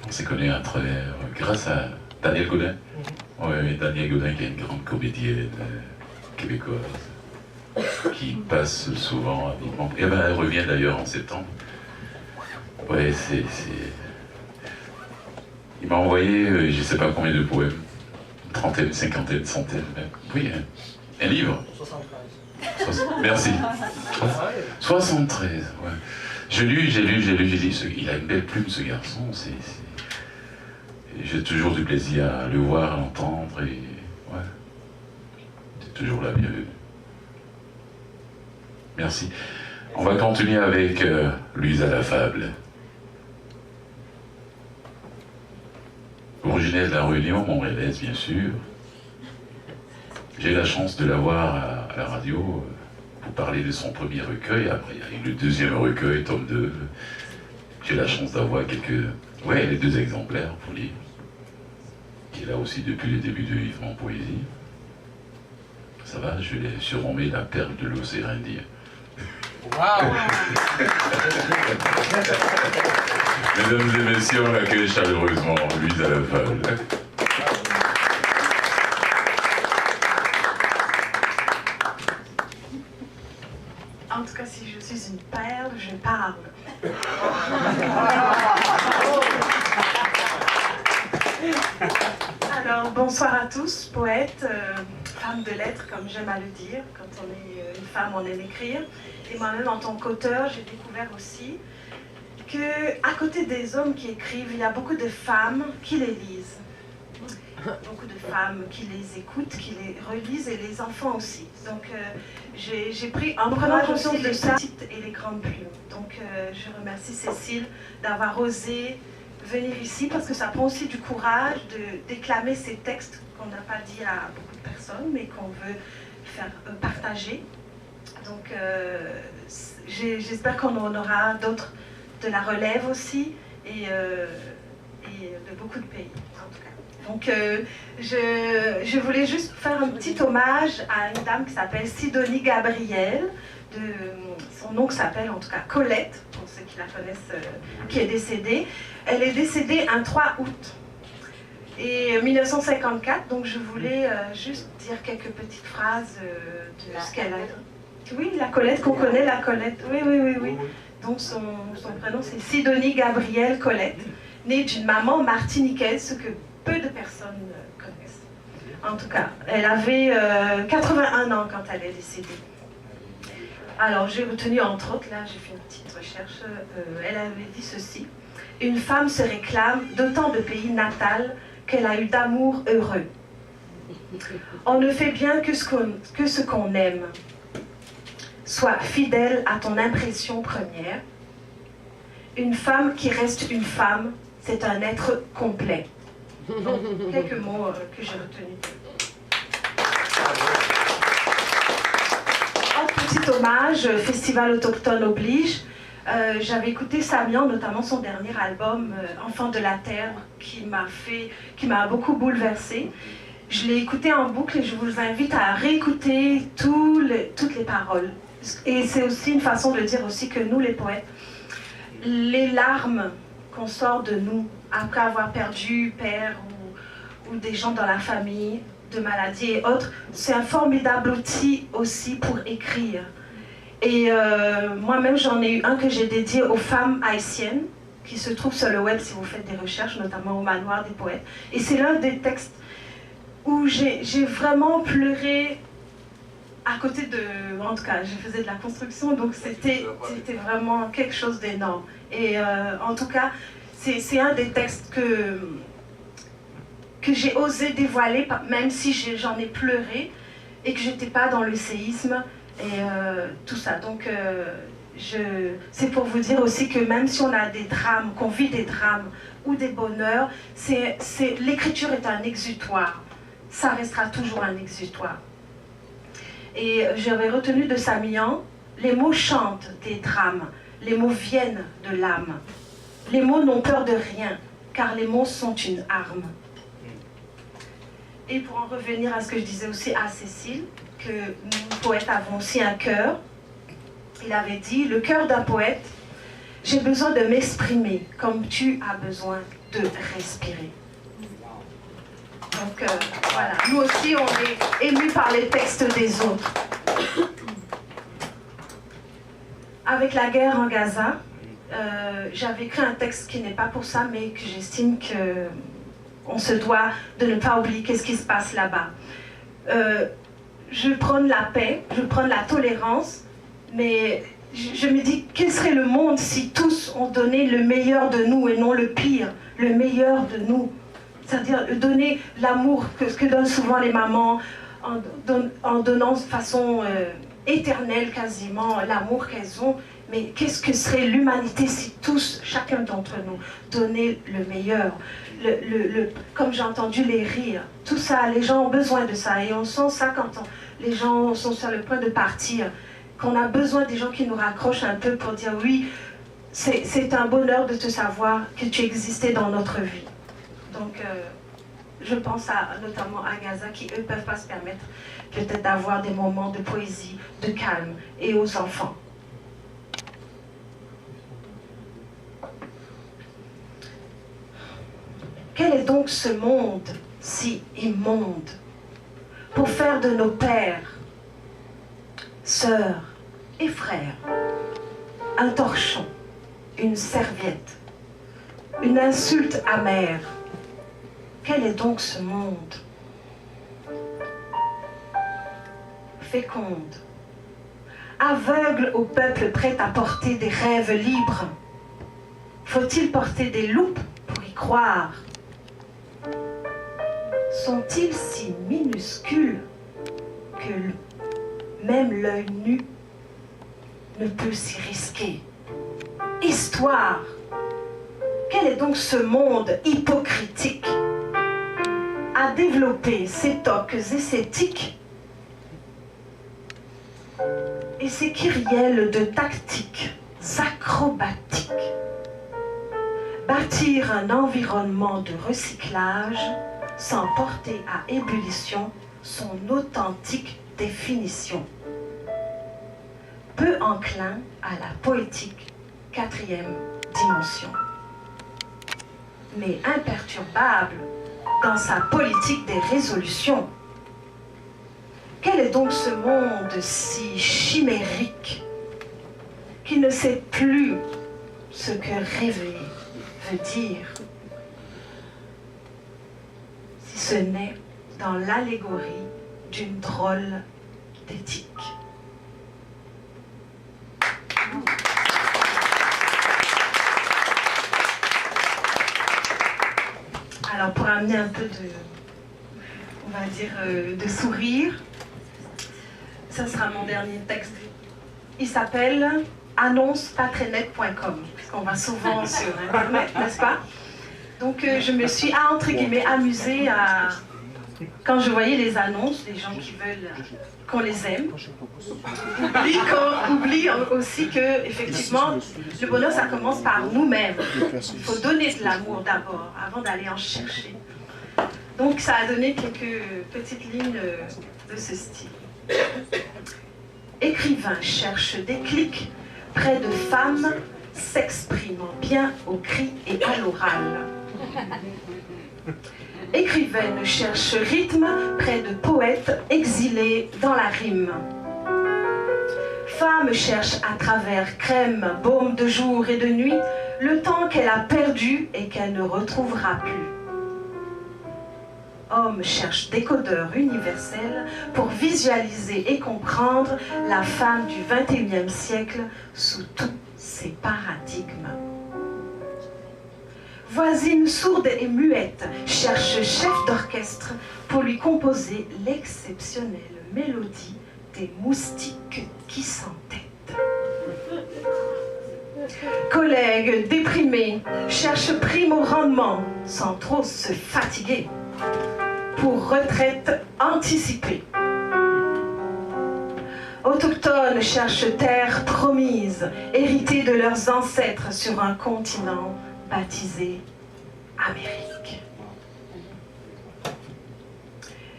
On s'est connus à travers, grâce à Daniel Godin. Oui, Daniel Godin qui est une grande comédienne québécoise qui passe souvent à Vivement. Et ben, elle revient d'ailleurs en septembre. Ouais, il m'a envoyé, je ne sais pas combien de poèmes, une trentaine, cinquantaine, centaine même. Oui, un livre. 73. Merci. 73, ouais. J'ai lu, j'ai dit, il a une belle plume ce garçon, j'ai toujours du plaisir à le voir, à l'entendre, et ouais, c'est toujours la bienvenue. Merci. On va continuer avec Louisa Lafable. Originaire de La Réunion, montréalaise bien sûr. J'ai eu la chance de la voir à la radio pour parler de son premier recueil. Après, il y a eu le deuxième recueil, tome 2. J'ai la chance d'avoir les 2 exemplaires pour lire. Qui est là aussi depuis le début de Vivement Poésie. Ça va, je l'ai surnommé la perle de l'océan Indien. Wow. Mesdames et messieurs, on accueille chaleureusement Louisa Lafable. En tout cas, si je suis une perle, je parle. Alors, bonsoir à tous, poètes, femmes de lettres, comme j'aime à le dire. Quand on est une femme, on aime écrire. Et moi-même, en tant qu'auteur, j'ai découvert aussi qu'à côté des hommes qui écrivent, il y a beaucoup de femmes qui les lisent. Beaucoup de femmes qui les écoutent, qui les relisent, et les enfants aussi. Donc, j'ai pris en prenant conscience de ça et les grandes plumes. Donc, je remercie Cécile d'avoir osé venir ici, parce que ça prend aussi du courage de déclamer ces textes qu'on n'a pas dit à beaucoup de personnes, mais qu'on veut faire partager. Donc, j'espère qu'on en aura d'autres de la relève aussi, et de beaucoup de pays, en tout cas. Donc, je voulais juste faire un petit hommage à une dame qui s'appelle Sidonie Gabriel. Son nom s'appelle en tout cas Colette, pour ceux qui la connaissent, qui est décédée. Elle est décédée un 3 août. Et 1954, donc je voulais juste dire quelques petites phrases de ce qu'elle a dit. Oui, la Colette qu'on connaît, la Colette. Oui. Donc son prénom c'est Sidonie Gabrielle Colette, née d'une maman martiniquaise, ce que peu de personnes connaissent. En tout cas, elle avait 81 ans quand elle est décédée. Alors j'ai retenu entre autres, là j'ai fait une petite recherche, elle avait dit ceci: une femme se réclame d'autant de pays natal qu'elle a eu d'amour heureux. On ne fait bien que ce qu'on aime. Sois fidèle à ton impression première. Une femme qui reste une femme, c'est un être complet. Donc, quelques mots que j'ai retenus. Un petit hommage, Festival autochtone oblige. J'avais écouté Samian, notamment son dernier album, Enfant de la Terre, qui m'a beaucoup bouleversée. Je l'ai écouté en boucle et je vous invite à réécouter toutes les paroles. Et c'est aussi une façon de dire aussi que nous, les poètes, les larmes qu'on sort de nous après avoir perdu père ou des gens dans la famille, de maladies et autres, c'est un formidable outil aussi pour écrire. Et moi-même, j'en ai eu un que j'ai dédié aux femmes haïtiennes, qui se trouve sur le web si vous faites des recherches, notamment au Manoir des Poètes. Et c'est l'un des textes où j'ai vraiment pleuré à côté de... En tout cas, je faisais de la construction, donc c'était vraiment quelque chose d'énorme. Et en tout cas, c'est un des textes que j'ai osé dévoiler, même si j'en ai pleuré, et que j'étais pas dans le séisme, et tout ça. Donc, c'est pour vous dire aussi que même si on a des drames, qu'on vit des drames ou des bonheurs, l'écriture est un exutoire. Ça restera toujours un exutoire. Et j'avais retenu de Samian, les mots chantent des drames, les mots viennent de l'âme. Les mots n'ont peur de rien, car les mots sont une arme. Et pour en revenir à ce que je disais aussi à Cécile, que nous, poètes, avons aussi un cœur, il avait dit, le cœur d'un poète, j'ai besoin de m'exprimer comme tu as besoin de respirer. Donc voilà, nous aussi on est émus par les textes des autres. Avec la guerre en Gaza, j'avais écrit un texte qui n'est pas pour ça, mais que j'estime qu'on se doit de ne pas oublier qu'est-ce qui se passe là-bas. Je prône la paix, je prône la tolérance, mais je me dis, quel serait le monde si tous ont donné le meilleur de nous et non le pire, le meilleur de nous. C'est-à-dire donner l'amour que donnent souvent les mamans en donnant de façon éternelle quasiment l'amour qu'elles ont. Mais qu'est-ce que serait l'humanité si tous, chacun d'entre nous, donnait le meilleur, comme j'ai entendu les rires, tout ça, les gens ont besoin de ça. Et on sent ça quand les gens sont sur le point de partir, qu'on a besoin des gens qui nous raccrochent un peu pour dire oui, c'est un bonheur de te savoir que tu existais dans notre vie. Donc, je pense notamment à Gaza, qui, eux, ne peuvent pas se permettre peut-être d'avoir des moments de poésie, de calme, et aux enfants. Quel est donc ce monde si immonde pour faire de nos pères, sœurs et frères un torchon, une serviette, une insulte amère? Quel est donc ce monde? Féconde, aveugle au peuple prêt à porter des rêves libres. Faut-il porter des loupes pour y croire? Sont-ils si minuscules que même l'œil nu ne peut s'y risquer? Histoire, quel est donc ce monde hypocritique à développer ces toques et ces tics et ces kyrielles de tactiques acrobatiques? Bâtir un environnement de recyclage sans porter à ébullition son authentique définition. Peu enclin à la poétique, 4e dimension, mais imperturbable dans sa politique des résolutions. Quel est donc ce monde si chimérique qui ne sait plus ce que rêver veut dire, si ce n'est dans l'allégorie d'une drôle d'éthique? Alors pour amener un peu de, on va dire, de sourire, ça sera mon dernier texte. Il s'appelle annoncepatrenet.com, parce qu'on va souvent sur Internet, n'est-ce pas? Donc je me suis, entre guillemets, amusée à... Quand je voyais les annonces, les gens qui veulent qu'on les aime, oublie aussi que, effectivement, le bonheur, ça commence par nous-mêmes. Il faut donner de l'amour d'abord, avant d'aller en chercher. Donc ça a donné quelques petites lignes de ce style. Écrivain cherche des clics près de femmes s'exprimant bien au cri et à l'oral. Écrivaine cherche rythme près de poètes exilés dans la rime. Femme cherche à travers crème, baume de jour et de nuit le temps qu'elle a perdu et qu'elle ne retrouvera plus. Homme cherche décodeur universel pour visualiser et comprendre la femme du XXIe siècle sous tous ses paradigmes. Voisine sourde et muette cherche chef d'orchestre pour lui composer l'exceptionnelle mélodie des moustiques qui s'entêtent. Collègue déprimé cherche prime au rendement sans trop se fatiguer pour retraite anticipée. Autochtones cherchent terre promise, héritée de leurs ancêtres sur un continent baptisé Amérique.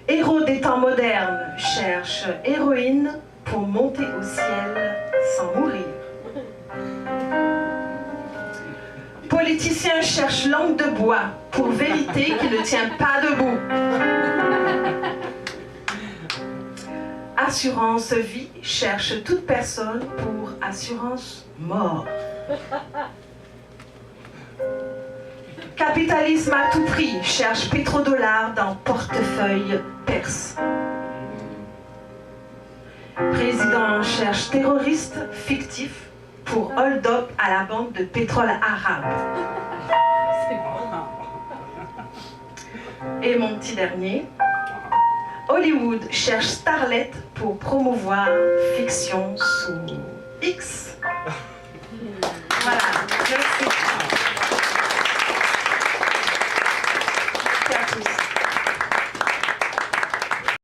Héros des temps modernes cherchent héroïne pour monter au ciel sans mourir. Politicien cherche langue de bois pour vérité qui ne tient pas debout. Assurance vie cherche toute personne pour assurance mort. Capitalisme à tout prix cherche pétrodollars dans portefeuille perse. Président cherche terroriste fictif pour hold-up à la banque de pétrole arabe. Et mon petit dernier, Hollywood cherche starlet pour promouvoir fiction sous